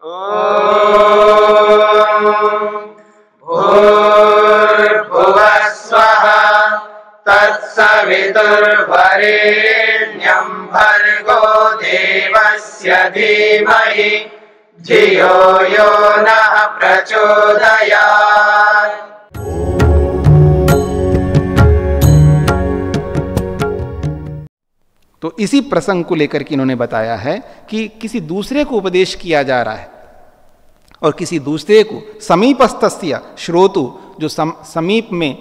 भूर्भुवः स्वः तत्सवितुर्वरेण्यं भर्गो देवस्य धीमहि धियो यो नः प्रचोदयात्। तो इसी प्रसंग को लेकर के इन्होंने बताया है कि किसी दूसरे को उपदेश किया जा रहा है और किसी दूसरे को समीपस्थस्य श्रोतु, जो समीप में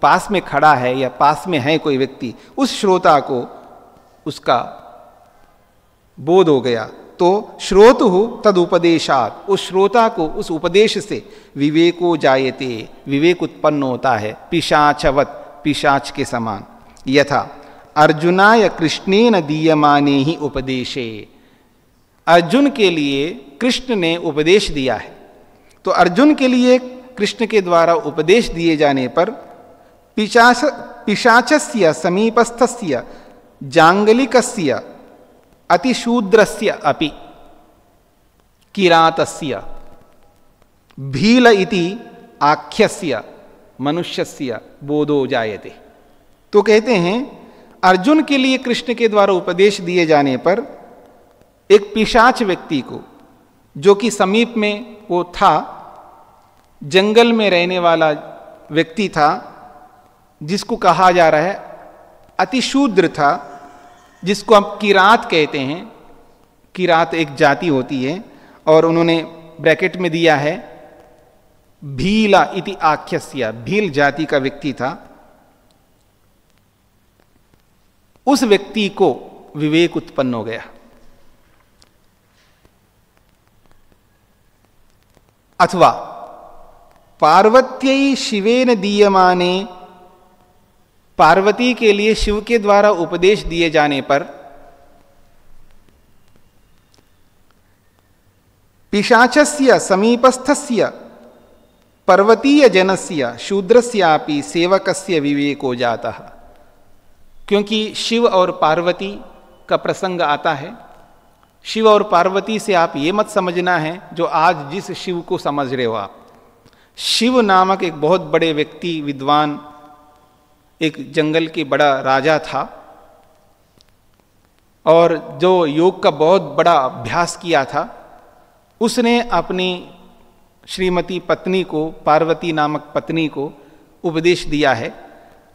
पास में खड़ा है या पास में है कोई व्यक्ति, उस श्रोता को उसका बोध हो गया तो श्रोतु तदुपदेशात, उस श्रोता को उस उपदेश से विवेको जायते, विवेक उत्पन्न होता है, पिशाचवत, पिशाच के समान। यथा अर्जुनाय कृष्णेन दीयमाने ही उपदेशे, अर्जुन के लिए कृष्ण ने उपदेश दिया है, तो अर्जुन के लिए कृष्ण के द्वारा उपदेश दिए जाने पर पिशाचस्य समीपस्थस्य जांगलिकस्य अतिशूद्रस्य अपि किरातस्य भील इति आख्यस्य मनुष्यस्य बोधो जायते। तो कहते हैं अर्जुन के लिए कृष्ण के द्वारा उपदेश दिए जाने पर एक पिशाच व्यक्ति को, जो कि समीप में वो था, जंगल में रहने वाला व्यक्ति था, जिसको कहा जा रहा है अतिशूद्र था, जिसको हम किरात कहते हैं। किरात एक जाति होती है और उन्होंने ब्रैकेट में दिया है भीला इति आख्यस्य, भील जाति का व्यक्ति था। उस व्यक्ति को विवेक उत्पन्न हो गया। अथवा पार्वत्यै शिवेन दीयमाने, पार्वती के लिए शिव के द्वारा उपदेश दिए जाने पर पिशाचस्य समीपस्थस्य पर्वतीय जनस्य शूद्रस्यापि सेवकस्य विवेको जातः। क्योंकि शिव और पार्वती का प्रसंग आता है। शिव और पार्वती से आप ये मत समझना है जो आज जिस शिव को समझ रहे हो आप। शिव नामक एक बहुत बड़े व्यक्ति, विद्वान, एक जंगल के बड़ा राजा था और जो योग का बहुत बड़ा अभ्यास किया था। उसने अपनी श्रीमती पत्नी को, पार्वती नामक पत्नी को उपदेश दिया है।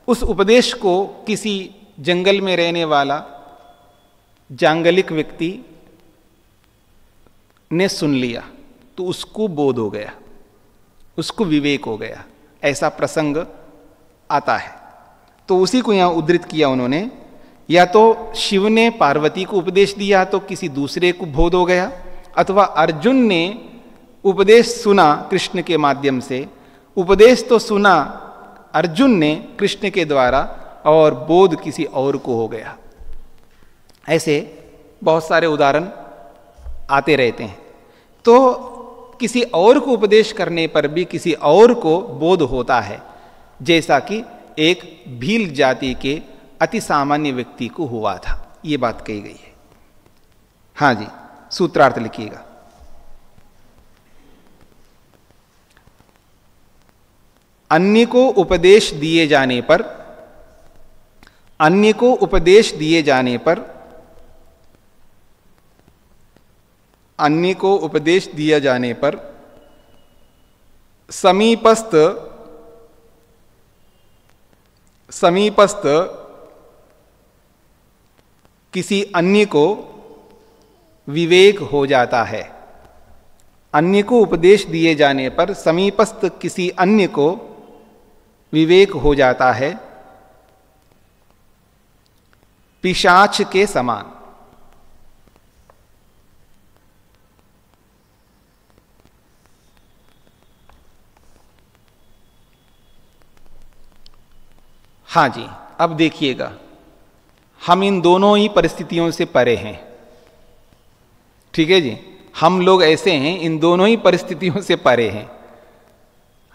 उस उपदेश को किसी जंगल में रहने वाला जांगलिक व्यक्ति ने सुन लिया तो उसको बोध हो गया, उसको विवेक हो गया। ऐसा प्रसंग आता है। तो उसी को यहाँ उद्धृत किया उन्होंने। या तो शिव ने पार्वती को उपदेश दिया तो किसी दूसरे को बोध हो गया, अथवा अर्जुन ने उपदेश सुना कृष्ण के माध्यम से। उपदेश तो सुना अर्जुन ने कृष्ण के द्वारा और बोध किसी और को हो गया। ऐसे बहुत सारे उदाहरण आते रहते हैं। तो किसी और को उपदेश करने पर भी किसी और को बोध होता है, जैसा कि एक भील जाति के अति सामान्य व्यक्ति को हुआ था। ये बात कही गई है। हाँ जी, सूत्रार्थ लिखिएगा। अन्य को उपदेश दिए जाने पर, अन्य को उपदेश दिए जाने पर, अन्य को उपदेश दिया जाने पर समीपस्थ किसी अन्य को विवेक हो जाता है। अन्य को उपदेश दिए जाने पर समीपस्थ किसी अन्य को विवेक हो जाता है, पिशाच के समान। हाँ जी, अब देखिएगा, हम इन दोनों ही परिस्थितियों से परे हैं। ठीक है जी, हम लोग ऐसे हैं, इन दोनों ही परिस्थितियों से परे हैं।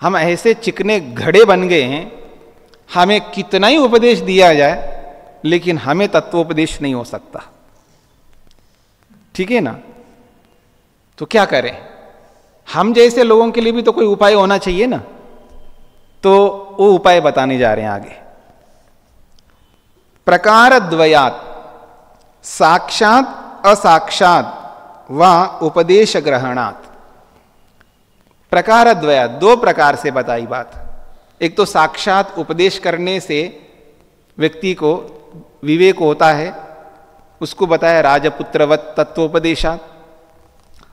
हम ऐसे चिकने घड़े बन गए हैं, हमें कितना ही उपदेश दिया जाए लेकिन हमें तत्वोपदेश नहीं हो सकता। ठीक है ना? तो क्या करें? हम जैसे लोगों के लिए भी तो कोई उपाय होना चाहिए ना, तो वो उपाय बताने जा रहे हैं आगे। प्रकार द्वयात साक्षात असाक्षात व उपदेश ग्रहणात। प्रकार द्वयात, दो प्रकार से बताई बात। एक तो साक्षात उपदेश करने से व्यक्ति को विवेक होता है, उसको बताया राजपुत्रवत तत्वोपदेशात।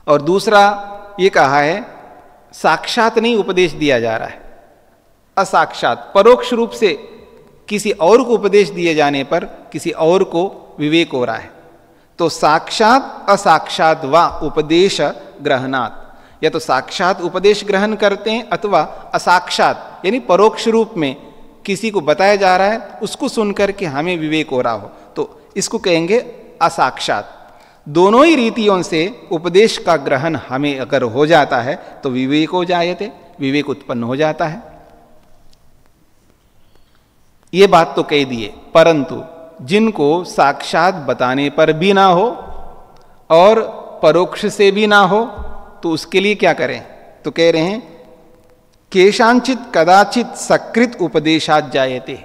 और दूसरा ये कहा है साक्षात नहीं उपदेश दिया जा रहा है, असाक्षात परोक्ष रूप से किसी और को उपदेश दिए जाने पर किसी और को विवेक हो रहा है। तो साक्षात असाक्षात व उपदेश ग्रहणात, या तो साक्षात उपदेश ग्रहण करते हैं अथवा असाक्षात यानी परोक्ष रूप में किसी को बताया जा रहा है, उसको सुनकर के हमें विवेक हो रहा हो, तो इसको कहेंगे असाक्षात। दोनों ही रीतियों से उपदेश का ग्रहण हमें अगर हो जाता है तो विवेक हो जायते, विवेक उत्पन्न हो जाता है। ये बात तो कह दिए, परंतु जिनको साक्षात बताने पर भी ना हो और परोक्ष से भी ना हो, तो उसके लिए क्या करें? तो कह रहे हैं केशांचित कदाचित सकृत उपदेशात जायते।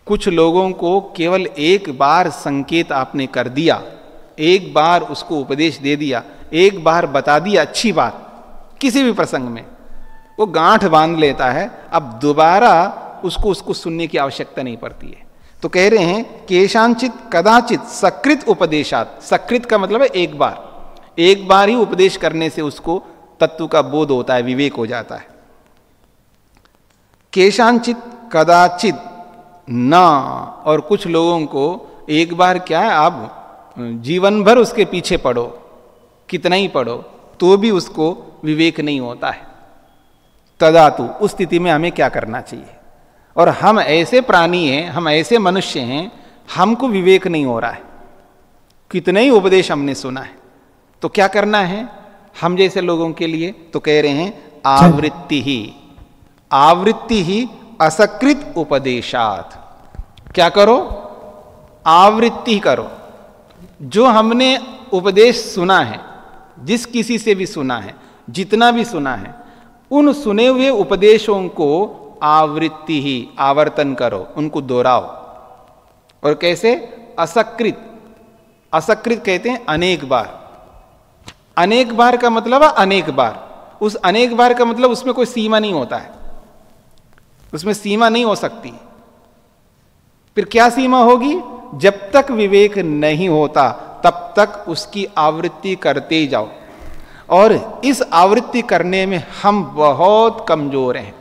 कुछ लोगों को केवल एक बार संकेत आपने कर दिया, एक बार उसको उपदेश दे दिया, एक बार बता दिया अच्छी बात किसी भी प्रसंग में, वो गांठ बांध लेता है, अब दोबारा उसको सुनने की आवश्यकता नहीं पड़ती है। तो कह रहे हैं केशांचित कदाचित सकृत उपदेशात। सकृत का मतलब है एक बार ही उपदेश करने से उसको तत्व का बोध होता है, विवेक हो जाता है। केशांचित कदाचित ना, और कुछ लोगों को एक बार क्या है, आप जीवन भर उसके पीछे पढ़ो, कितना ही पढ़ो, तो भी उसको विवेक नहीं होता है। तदातु, उस स्थिति में हमें क्या करना चाहिए? और हम ऐसे प्राणी हैं, हम ऐसे मनुष्य हैं, हमको विवेक नहीं हो रहा है, कितने ही उपदेश हमने सुना है, तो क्या करना है हम जैसे लोगों के लिए? तो कह रहे हैं आवृत्ति ही असकृत उपदेशात। क्या करो? आवृत्ति करो। जो हमने उपदेश सुना है, जिस किसी से भी सुना है, जितना भी सुना है, उन सुने हुए उपदेशों को आवृत्ति ही, आवर्तन करो, उनको दोहराओ। और कैसे? असकृत। असकृत कहते हैं अनेक बार। अनेक बार का मतलब है अनेक बार। उस अनेक बार का मतलब उसमें कोई सीमा नहीं होता है, उसमें सीमा नहीं हो सकती। फिर क्या सीमा होगी? जब तक विवेक नहीं होता तब तक उसकी आवृत्ति करते ही जाओ। और इस आवृत्ति करने में हम बहुत कमजोर हैं।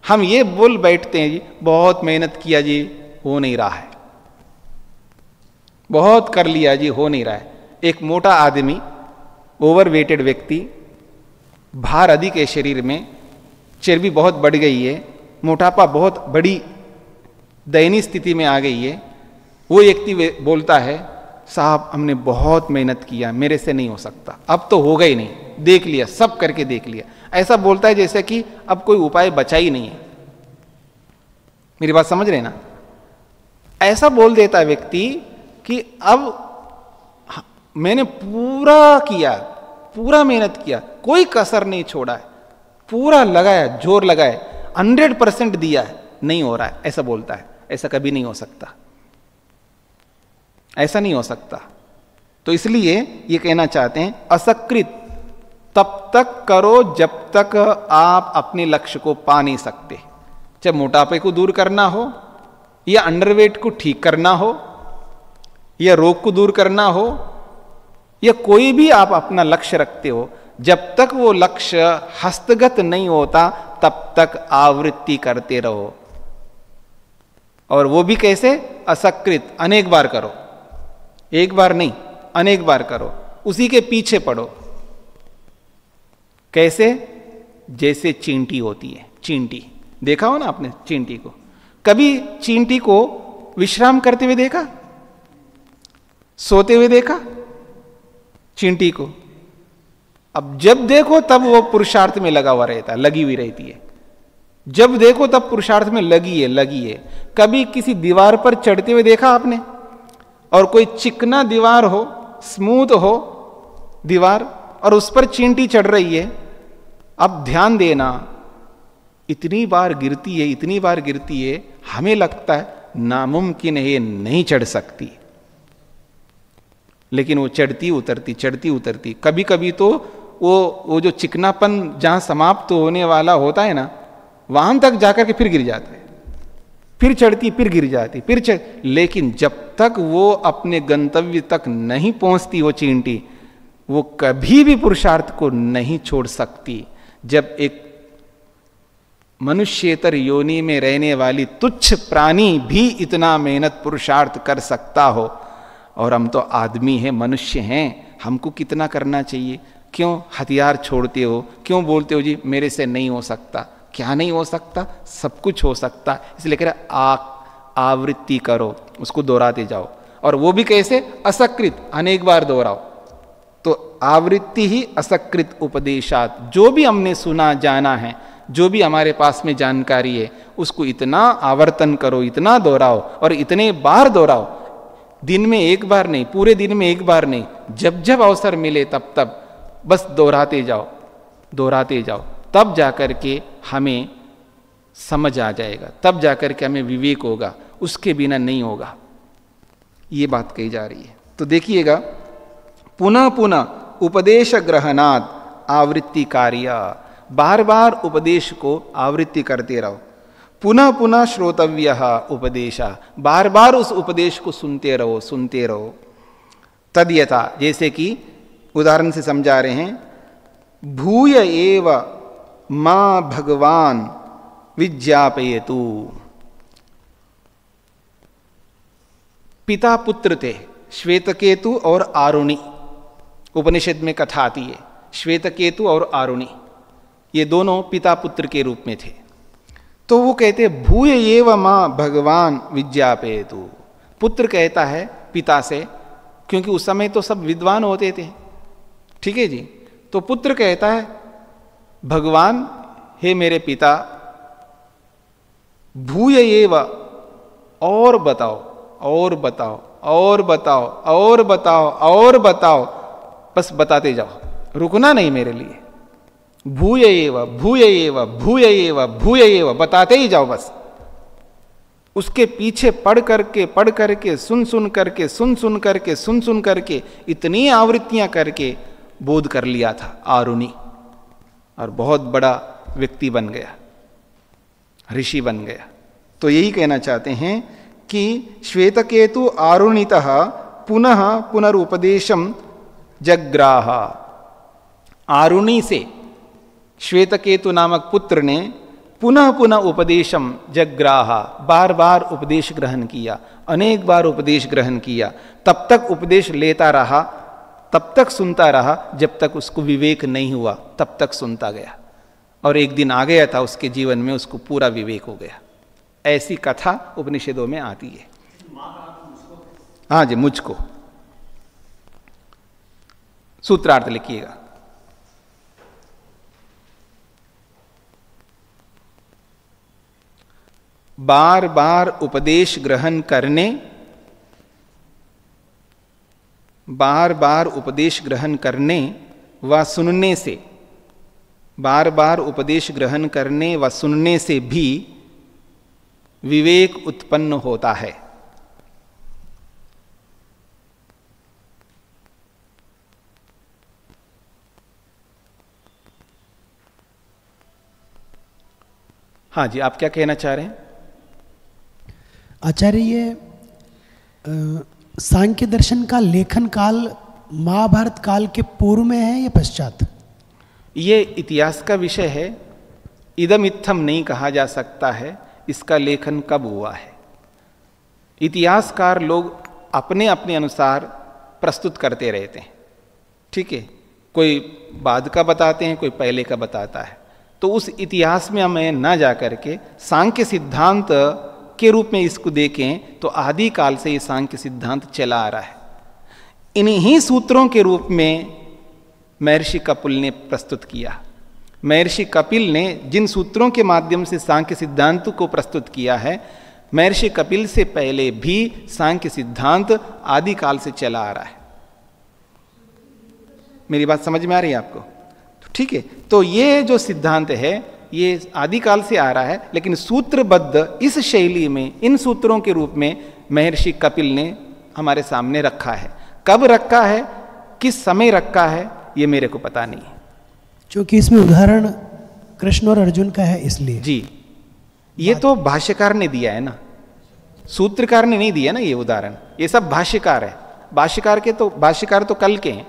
हम ये बोल बैठते हैं जी बहुत मेहनत किया जी, हो नहीं रहा है, बहुत कर लिया जी, हो नहीं रहा है। एक मोटा आदमी, ओवरवेटेड व्यक्ति, भार अधिक है शरीर में, चर्बी बहुत बढ़ गई है, मोटापा बहुत बड़ी दयनीय स्थिति में आ गई है, वो व्यक्ति बोलता है साहब हमने बहुत मेहनत किया, मेरे से नहीं हो सकता, अब तो होगा ही नहीं, देख लिया, सब करके देख लिया। ऐसा बोलता है जैसे कि अब कोई उपाय बचा ही नहीं है। मेरी बात समझ रहे ना? ऐसा बोल देता है व्यक्ति कि अब मैंने पूरा किया, पूरा मेहनत किया, कोई कसर नहीं छोड़ा है, पूरा लगाया, जोर लगाया, 100% दिया है, नहीं हो रहा है, ऐसा बोलता है। ऐसा कभी नहीं हो सकता, ऐसा नहीं हो सकता। तो इसलिए ये कहना चाहते हैं असकृत तब तक करो जब तक आप अपने लक्ष्य को पा नहीं सकते। चाहे मोटापे को दूर करना हो, या अंडरवेट को ठीक करना हो, या रोग को दूर करना हो, या कोई भी आप अपना लक्ष्य रखते हो, जब तक वो लक्ष्य हस्तगत नहीं होता तब तक आवृत्ति करते रहो। और वो भी कैसे? असकृत, अनेक बार करो, एक बार नहीं, अनेक बार करो, उसी के पीछे पड़ो। कैसे? जैसे चींटी होती है, चींटी देखा हो ना आपने चींटी को? कभी चींटी को विश्राम करते हुए देखा? सोते हुए देखा चींटी को? अब जब देखो तब वो पुरुषार्थ में लगा हुआ रहता है, लगी हुई रहती है। जब देखो तब पुरुषार्थ में लगी है। कभी किसी दीवार पर चढ़ते हुए देखा आपने? और कोई चिकना दीवार हो, स्मूथ हो दीवार, और उस पर चींटी चढ़ रही है, अब ध्यान देना, इतनी बार गिरती है, इतनी बार गिरती है, हमें लगता है नामुमकिन है, ये नहीं चढ़ सकती, लेकिन वो चढ़ती उतरती। कभी कभी तो वो जो चिकनापन जहां समाप्त होने वाला होता है ना, वहां तक जाकर के फिर गिर जाता है, फिर चढ़ती, फिर गिर जाती, लेकिन जब तक वो अपने गंतव्य तक नहीं पहुंचती वो चींटी, वो कभी भी पुरुषार्थ को नहीं छोड़ सकती। जब एक मनुष्येतर योनि में रहने वाली तुच्छ प्राणी भी इतना मेहनत पुरुषार्थ कर सकता हो, और हम तो आदमी हैं, मनुष्य हैं, हमको कितना करना चाहिए? क्यों हथियार छोड़ते हो? क्यों बोलते हो जी मेरे से नहीं हो सकता? क्या नहीं हो सकता? सब कुछ हो सकता। इसलिए कह रहा आवृत्ति करो, उसको दोहराते जाओ, और वो भी कैसे? असकृत, अनेक बार दोहराओ। तो आवृत्ति ही असकृत उपदेशात, जो भी हमने सुना जाना है, जो भी हमारे पास में जानकारी है, उसको इतना आवर्तन करो, इतना दोहराओ, और इतने बार दोहराओ, दिन में एक बार नहीं, पूरे दिन में एक बार नहीं, जब जब अवसर मिले तब तब बस दोहराते जाओ, तब जाकर के हमें समझ आ जाएगा, तब जाकर के हमें विवेक होगा, उसके बिना नहीं होगा। ये बात कही जा रही है। तो देखिएगा, पुनः पुनः उपदेश ग्रहणात् आवृत्ति कार्य, बार बार उपदेश को आवृत्ति करते रहो। पुनः पुनः श्रोतव्य उपदेशा, बार बार उस उपदेश को सुनते रहो। तद्यथा, जैसे कि उदाहरण से समझा रहे हैं, भूय एव मां भगवान विज्ञापयतु। पिता पुत्र थे, श्वेतकेतु और आरुणि, उपनिषद में कथा आती है, श्वेतकेतु और आरुणि, ये दोनों पिता पुत्र के रूप में थे। तो वो कहते भूय एव मां भगवान विज्ञापयतु, पुत्र कहता है पिता से, क्योंकि उस समय तो सब विद्वान होते थे, ठीक है जी। तो पुत्र कहता है भगवान, हे मेरे पिता, भूय एव, और बताओ, बस बताते जाओ, रुकना नहीं मेरे लिए। भूय एव, बताते ही जाओ बस। उसके पीछे पढ़ करके सुन करके इतनी आवृत्तियां करके बोध कर लिया था आरुणि, और बहुत बड़ा व्यक्ति बन गया, ऋषि बन गया। तो यही कहना चाहते हैं कि श्वेतकेतु आरुणितः पुनः पुनरुपदेशम जग्राह, आरुणि से श्वेतकेतु नामक पुत्र ने पुनः पुनः उपदेशम जग्राह, बार बार उपदेश ग्रहण किया, अनेक बार उपदेश ग्रहण किया, तब तक उपदेश लेता रहा, तब तक सुनता रहा, जब तक उसको विवेक नहीं हुआ, तब तक सुनता गया, और एक दिन आ गया था उसके जीवन में, उसको पूरा विवेक हो गया। ऐसी कथा उपनिषदों में आती है। हाँ जी, मुझको। सूत्रार्थ लिखिएगा। बार बार उपदेश ग्रहण करने, बार बार उपदेश ग्रहण करने व सुनने से, बार बार उपदेश ग्रहण करने व सुनने से भी विवेक उत्पन्न होता है। हाँ जी, आप क्या कहना चाह रहे हैं? आचार्य, ये सांख्य दर्शन का लेखन काल महाभारत काल के पूर्व में है या पश्चात? ये इतिहास का विषय है, इदम इत्थम नहीं कहा जा सकता है इसका लेखन कब हुआ है। इतिहासकार लोग अपने अपने अनुसार प्रस्तुत करते रहते हैं, ठीक है, कोई बाद का बताते हैं, कोई पहले का बताता है। तो उस इतिहास में हमें ना जा करके सांख्य सिद्धांत के रूप में इसको देखें तो आदि काल से ये सांख्य सिद्धांत चला आ रहा है। इन्हीं सूत्रों के रूप में महर्षि कपिल ने प्रस्तुत किया। महर्षि कपिल ने जिन सूत्रों के माध्यम से सांख्य सिद्धांत को प्रस्तुत किया है, महर्षि कपिल से पहले भी सांख्य सिद्धांत आदि काल से चला आ रहा है। मेरी बात समझ में आ रही है आपको? ठीक है, तो ये जो सिद्धांत है ये आदिकाल से आ रहा है, लेकिन सूत्रबद्ध इस शैली में, इन सूत्रों के रूप में महर्षि कपिल ने हमारे सामने रखा है। कब रखा है, किस समय रखा है, ये मेरे को पता नहीं है, क्योंकि इसमें उदाहरण कृष्ण और अर्जुन का है इसलिए। जी, ये तो भाष्यकार ने दिया है ना, सूत्रकार ने नहीं दिया ना ये उदाहरण, ये सब भाष्यकार है। भाष्यकार तो कल के हैं,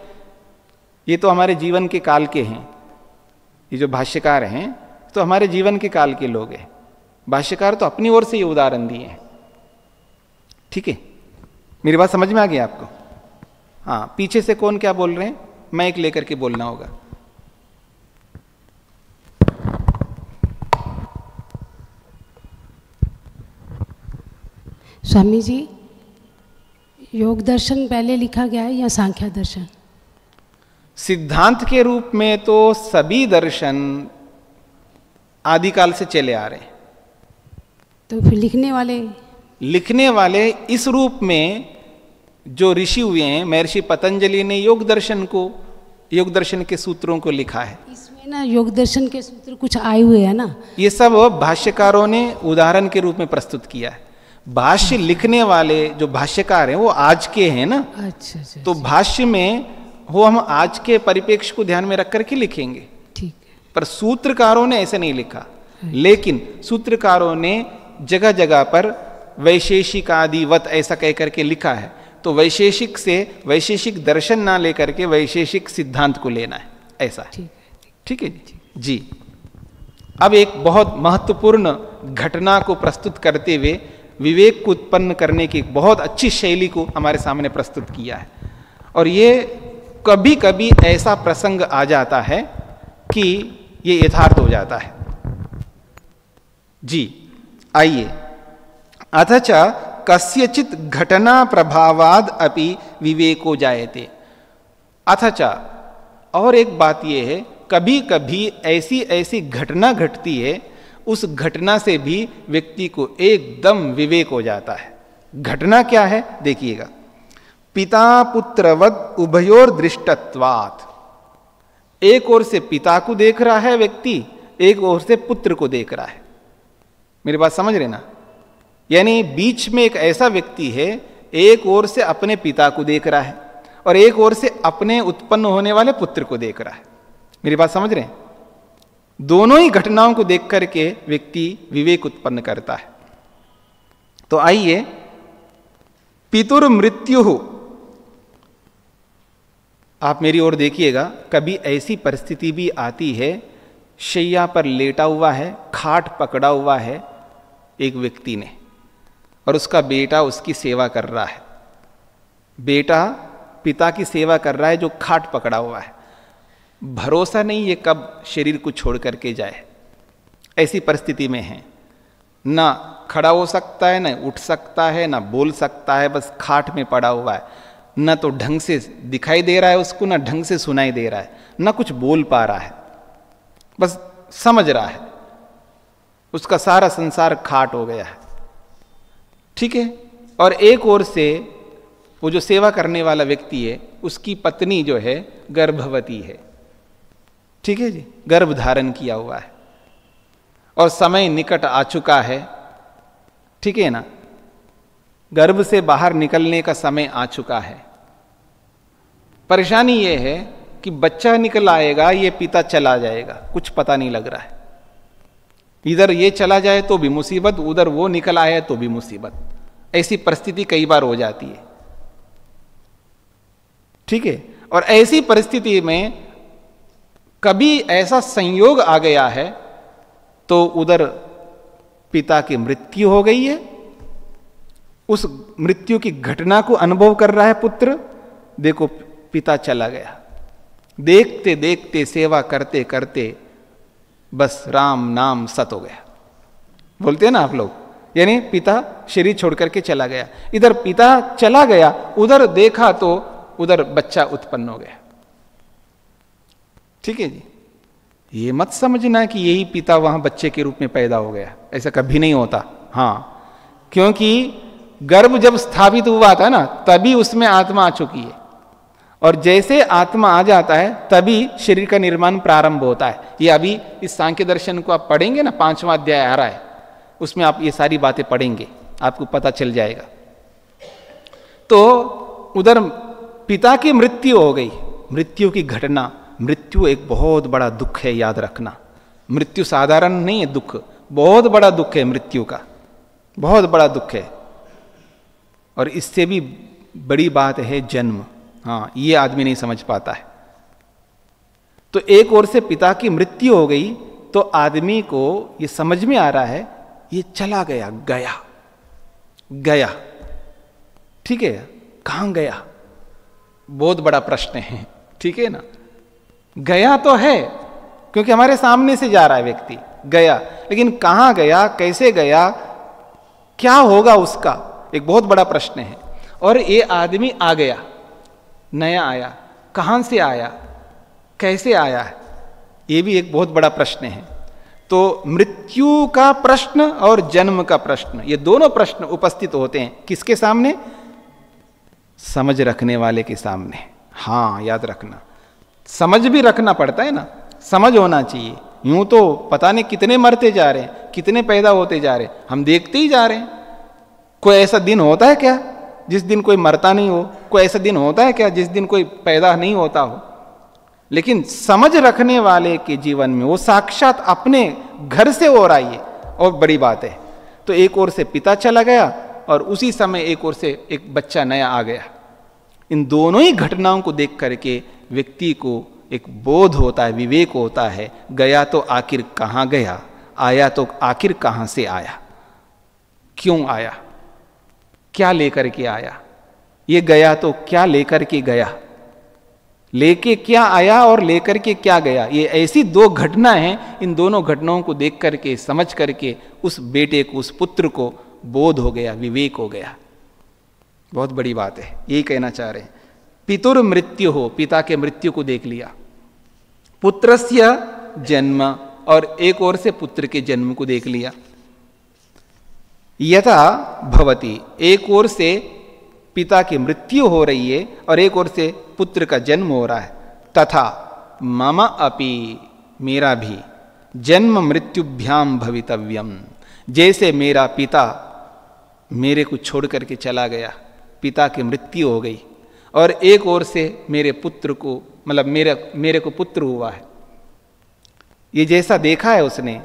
ये तो हमारे जीवन के काल के हैं। ये जो भाष्यकार हैं तो हमारे जीवन के काल के लोग हैं। भाष्यकार तो अपनी ओर से ये उदाहरण दिए हैं। ठीक है, मेरी बात समझ में आ गई आपको? हाँ, पीछे से कौन क्या बोल रहे हैं, माइक लेकर के बोलना होगा। स्वामी जी, योग दर्शन पहले लिखा गया है या सांख्य दर्शन? सिद्धांत के रूप में तो सभी दर्शन आदिकाल से चले आ रहे हैं। तो फिर लिखने वाले इस रूप में जो ऋषि हुए हैं, महर्षि पतंजलि ने योग दर्शन के सूत्रों को लिखा है। इसमें ना योग दर्शन के सूत्र कुछ आए हुए हैं ना, ये सब भाष्यकारों ने उदाहरण के रूप में प्रस्तुत किया है। भाष्य लिखने वाले जो भाष्यकार हैं वो आज के हैं ना। अच्छा। तो भाष्य में वो हम आज के परिप्रेक्ष्य को ध्यान में रख करके लिखेंगे। ठीक है। पर सूत्रकारों ने ऐसे नहीं लिखा, लेकिन सूत्रकारों ने जगह जगह पर वैशेषिक आदिवत ऐसा कह करके लिखा है। तो वैशेषिक से वैशेषिक दर्शन ना लेकर के वैशेषिक सिद्धांत को लेना है, ऐसा है। ठीक है जी। अब एक बहुत महत्वपूर्ण घटना को प्रस्तुत करते हुए विवेक को उत्पन्न करने की एक बहुत अच्छी शैली को हमारे सामने प्रस्तुत किया है। और ये कभी कभी ऐसा प्रसंग आ जाता है कि ये यथार्थ हो जाता है। जी आइए, अथच कस्यचित घटना प्रभावाद अपि विवेको जायते। अथच, और एक बात ये है, कभी कभी ऐसी घटना घटती है, उस घटना से भी व्यक्ति को एकदम विवेक हो जाता है। घटना क्या है देखिएगा। पिता पुत्रवत उभयोर दृष्टत्वात्, एक ओर से पिता को देख रहा है व्यक्ति, एक ओर से पुत्र को देख रहा है। मेरी बात समझ रहे ना? यानी बीच में एक ऐसा व्यक्ति है, एक ओर से अपने पिता को देख रहा है और एक ओर से अपने उत्पन्न होने वाले पुत्र को देख रहा है। मेरी बात समझ रहे हैं? दोनों ही घटनाओं को देख करके व्यक्ति विवेक उत्पन्न करता है। तो आइए, पितुर मृत्यु, आप मेरी ओर देखिएगा। कभी ऐसी परिस्थिति भी आती है, शैया पर लेटा हुआ है, खाट पकड़ा हुआ है एक व्यक्ति ने, और उसका बेटा उसकी सेवा कर रहा है। बेटा पिता की सेवा कर रहा है जो खाट पकड़ा हुआ है। भरोसा नहीं ये कब शरीर को छोड़ करके जाए, ऐसी परिस्थिति में है। ना खड़ा हो सकता है, ना उठ सकता है, ना बोल सकता है, बस खाट में पड़ा हुआ है। ना तो ढंग से दिखाई दे रहा है उसको, ना ढंग से सुनाई दे रहा है, ना कुछ बोल पा रहा है, बस समझ रहा है उसका सारा संसार खाट हो गया है। ठीक है। और एक ओर से वो जो सेवा करने वाला व्यक्ति है, उसकी पत्नी जो है गर्भवती है। ठीक है जी, गर्भ धारण किया हुआ है और समय निकट आ चुका है। ठीक है ना, गर्भ से बाहर निकलने का समय आ चुका है। परेशानी यह है कि बच्चा निकल आएगा, ये पिता चला जाएगा, कुछ पता नहीं लग रहा है। इधर ये चला जाए तो भी मुसीबत, उधर वो निकल आए तो भी मुसीबत। ऐसी परिस्थिति कई बार हो जाती है। ठीक है। और ऐसी परिस्थिति में कभी ऐसा संयोग आ गया है तो उधर पिता की मृत्यु हो गई है, उस मृत्यु की घटना को अनुभव कर रहा है पुत्र। देखो पिता चला गया, देखते देखते सेवा करते करते बस राम नाम सत हो गया, बोलते हैं ना आप लोग। यानी पिता शरीर छोड़ करके चला गया। इधर पिता चला गया, उधर देखा तो उधर बच्चा उत्पन्न हो गया। ठीक है जी। ये मत समझना कि यही पिता वहां बच्चे के रूप में पैदा हो गया, ऐसा कभी नहीं होता। हाँ, क्योंकि गर्भ जब स्थापित हुआ था ना, तभी उसमें आत्मा आ चुकी है और जैसे आत्मा आ जाता है तभी शरीर का निर्माण प्रारंभ होता है। ये अभी इस सांख्य दर्शन को आप पढ़ेंगे ना, 5वां अध्याय आ रहा है, उसमें आप ये सारी बातें पढ़ेंगे, आपको पता चल जाएगा। तो उधर पिता की मृत्यु हो गई, मृत्यु की घटना, मृत्यु एक बहुत बड़ा दुख है, याद रखना। मृत्यु साधारण नहीं है दुख, बहुत बड़ा दुख है मृत्यु का, बहुत बड़ा दुख है। और इससे भी बड़ी बात है जन्म। हाँ, ये आदमी नहीं समझ पाता है। तो एक ओर से पिता की मृत्यु हो गई तो आदमी को ये समझ में आ रहा है ये चला गया, गया, ठीक है, कहां गया, बहुत बड़ा प्रश्न है, ठीक है ना। गया तो है क्योंकि हमारे सामने से जा रहा है व्यक्ति, गया, लेकिन कहां गया, कैसे गया, क्या होगा उसका, एक बहुत बड़ा प्रश्न है। और ये आदमी आ गया, नया आया, कहां से आया, कैसे आया है, ये भी एक बहुत बड़ा प्रश्न है। तो मृत्यु का प्रश्न और जन्म का प्रश्न, ये दोनों प्रश्न उपस्थित होते हैं किसके सामने, समझ रखने वाले के सामने। हाँ, याद रखना, समझ भी रखना पड़ता है ना, समझ होना चाहिए। यूं तो पता नहीं कितने मरते जा रहे हैं, कितने पैदा होते जा रहे हैं, हम देखते ही जा रहे हैं। कोई ऐसा दिन होता है क्या जिस दिन कोई मरता नहीं हो, कोई ऐसा दिन होता है क्या जिस दिन कोई पैदा नहीं होता हो। लेकिन समझ रखने वाले के जीवन में वो साक्षात अपने घर से हो रहा है, और बड़ी बात है। तो एक ओर से पिता चला गया और उसी समय एक ओर से एक बच्चा नया आ गया। इन दोनों ही घटनाओं को देख करके व्यक्ति को एक बोध होता है, विवेक होता है, गया तो आखिर कहाँ गया, आया तो आखिर कहाँ से आया, क्यों आया, क्या लेकर के आया, ये गया तो क्या लेकर के गया, लेके क्या आया और लेकर के क्या गया। ये ऐसी दो घटना हैं, इन दोनों घटनाओं को देख करके, समझ करके उस बेटे को, उस पुत्र को बोध हो गया, विवेक हो गया। बहुत बड़ी बात है, यही कहना चाह रहे हैं। पितुर मृत्यु हो, पिता के मृत्यु को देख लिया, पुत्रस्य जन्म, और एक ओर से पुत्र के जन्म को देख लिया। यथा भवति, एक ओर से पिता की मृत्यु हो रही है और एक ओर से पुत्र का जन्म हो रहा है। तथा मम अपि, मेरा भी, जन्म मृत्युभ्याम भवितव्यम, जैसे मेरा पिता मेरे को छोड़ करके चला गया, पिता की मृत्यु हो गई, और एक ओर से मेरे पुत्र को, मतलब मेरे को पुत्र हुआ है। ये जैसा देखा है उसने,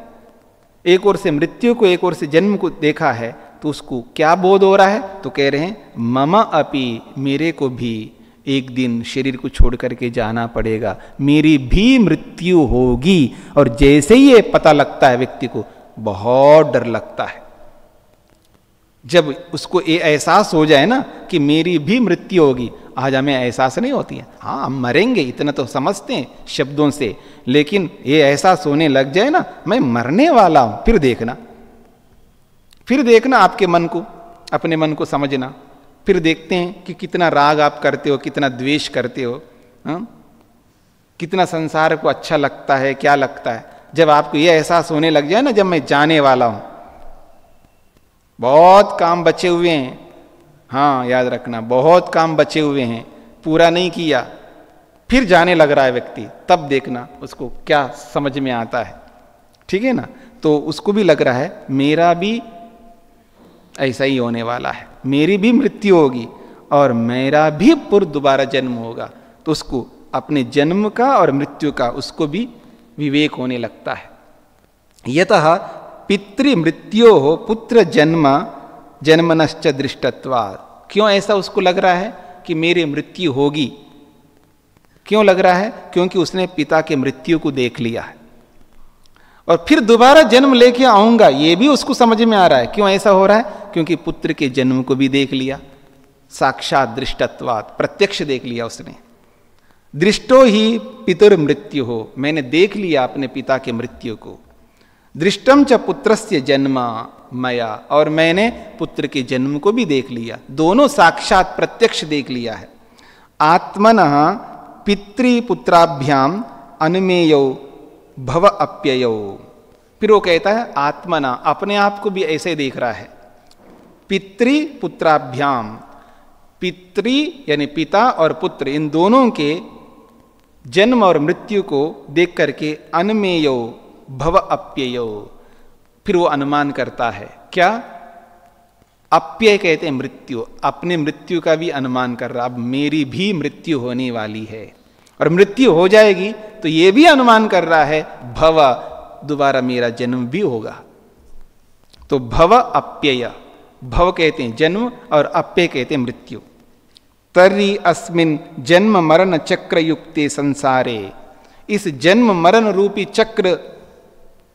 एक ओर से मृत्यु को, एक ओर से जन्म को देखा है, तो उसको क्या बोध हो रहा है, तो कह रहे हैं मम अपि, मेरे को भी एक दिन शरीर को छोड़ करके जाना पड़ेगा, मेरी भी मृत्यु होगी। और जैसे ही ये पता लगता है व्यक्ति को, बहुत डर लगता है। जब उसको ये एहसास हो जाए ना कि मेरी भी मृत्यु होगी, आज हमें एहसास नहीं होती है, हाँ हम मरेंगे इतना तो समझते हैं शब्दों से, लेकिन ये एहसास होने लग जाए ना मैं मरने वाला हूं, फिर देखना आपके मन को, अपने मन को समझना, फिर देखते हैं कि कितना राग आप करते हो, कितना द्वेष करते हो, कितना संसार को अच्छा लगता है, क्या लगता है। जब आपको ये एहसास होने लग जाए ना, जब मैं जाने वाला हूं, बहुत काम बचे हुए हैं, हाँ याद रखना, बहुत काम बचे हुए हैं, पूरा नहीं किया, फिर जाने लग रहा है व्यक्ति, तब देखना उसको क्या समझ में आता है, ठीक है ना। तो उसको भी लग रहा है मेरा भी ऐसा ही होने वाला है, मेरी भी मृत्यु होगी और मेरा भी दोबारा जन्म होगा। तो उसको अपने जन्म का और मृत्यु का उसको भी विवेक होने लगता है। यतः पितृ मृत्यो हो पुत्र जन्म जन्मनश्च दृष्टत्वात्, क्यों ऐसा उसको लग रहा है कि मेरी मृत्यु होगी, क्यों लग रहा है, क्योंकि उसने पिता के मृत्यु को देख लिया है और फिर दोबारा जन्म लेके आऊंगा, ये भी उसको समझ में आ रहा है। क्यों ऐसा हो रहा है, क्योंकि पुत्र के जन्म को भी देख लिया, साक्षात दृष्टत्वात्, प्रत्यक्ष देख लिया उसने। दृष्टो ही पितुर मृत्यु हो, मैंने देख लिया अपने पिता के मृत्यु को। दृष्टम च पुत्रस्य जन्म मया, और मैंने पुत्र के जन्म को भी देख लिया, दोनों साक्षात प्रत्यक्ष देख लिया है। आत्मनः पितृपुत्राभ्याम अनुमेयो भव अप्ययो, फिर वो कहता है आत्मना, अपने आप को भी ऐसे देख रहा है। पितृपुत्राभ्याम, पितृ यानी पिता और पुत्र इन दोनों के जन्म और मृत्यु को देख करके अनमेयो भव अप्ययो, फिर वो अनुमान करता है क्या? अप्यय कहते हैं मृत्यु, अपने मृत्यु का भी अनुमान कर रहा, अब मेरी भी मृत्यु होने वाली है और मृत्यु हो जाएगी तो ये भी अनुमान कर रहा है भव, दोबारा मेरा जन्म भी होगा। तो भव अप्यय, भव कहते हैं जन्म और अप्यय कहते हैं मृत्यु। तर्हि अस्मिन् जन्म मरण चक्र युक्ते संसारे, इस जन्म मरण रूपी चक्र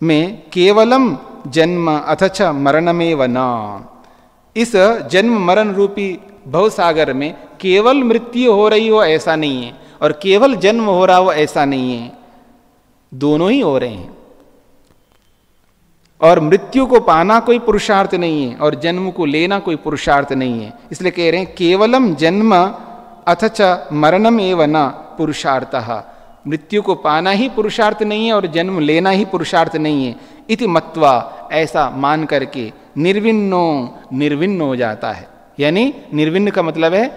में केवलम जन्म अथच मरणमेव न, इस जन्म मरण रूपी भवसागर में केवल मृत्यु हो रही हो ऐसा नहीं है और केवल जन्म हो रहा हो ऐसा नहीं है, दोनों ही हो रहे हैं। और मृत्यु को पाना कोई पुरुषार्थ नहीं है और जन्म को लेना कोई पुरुषार्थ नहीं है, इसलिए कह रहे हैं केवलम जन्म अथच मरणम एव न पुरुषार्थः, मृत्यु को पाना ही पुरुषार्थ नहीं है और जन्म लेना ही पुरुषार्थ नहीं है। इति मत्वा, ऐसा मान करके निर्विन्नो, निर्विन्न हो जाता है, यानी निर्विन्न का मतलब है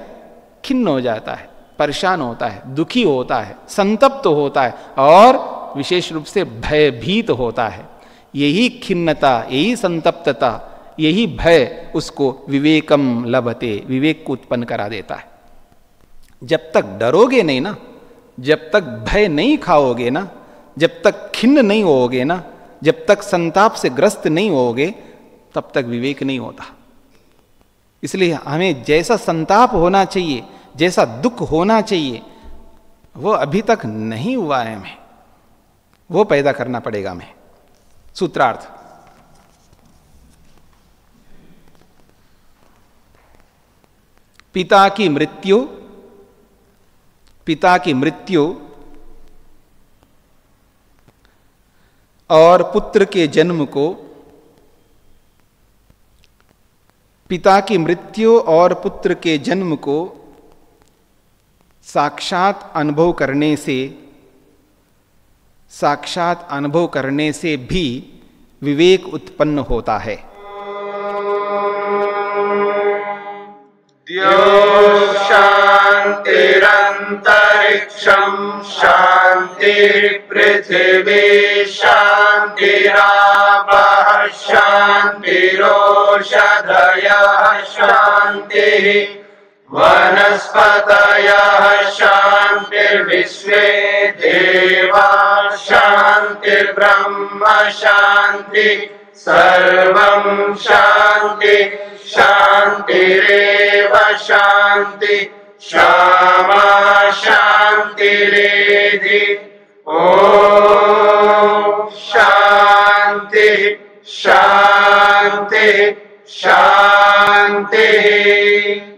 खिन्न हो जाता है, परेशान होता है, दुखी होता है, संतप्त होता है और विशेष रूप से भयभीत होता है। यही खिन्नता, यही संतप्तता, यही भय उसको विवेकम लभते, विवेक को उत्पन्न करा देता है। जब तक डरोगे नहीं ना, जब तक भय नहीं खाओगे ना, जब तक खिन्न नहीं होगे ना, जब तक संताप से ग्रस्त नहीं होगे, तब तक विवेक नहीं होता। इसलिए हमें जैसा संताप होना चाहिए, जैसा दुख होना चाहिए, वो अभी तक नहीं हुआ है, हमें वो पैदा करना पड़ेगा हमें। सूत्रार्थ, पिता की मृत्यु, पिता की मृत्यु और पुत्र के जन्म को, पिता की मृत्यु और पुत्र के जन्म को साक्षात अनुभव करने से, साक्षात अनुभव करने से भी विवेक उत्पन्न होता है। द्यौः शान्तिरन्तरिक्षं शान्तिर्पृथिवी शान्तिरापः शान्तिरोषधयः शान्तिः वनस्पतयः शान्तिर्विश्वे देवाः शान्तिर्ब्रह्म शान्ति सर्वं शान्ति शान्तिरेव शान्ति क्षमा शान्तिरेधि। ॐ शान्ति शान्ति शान्तिः।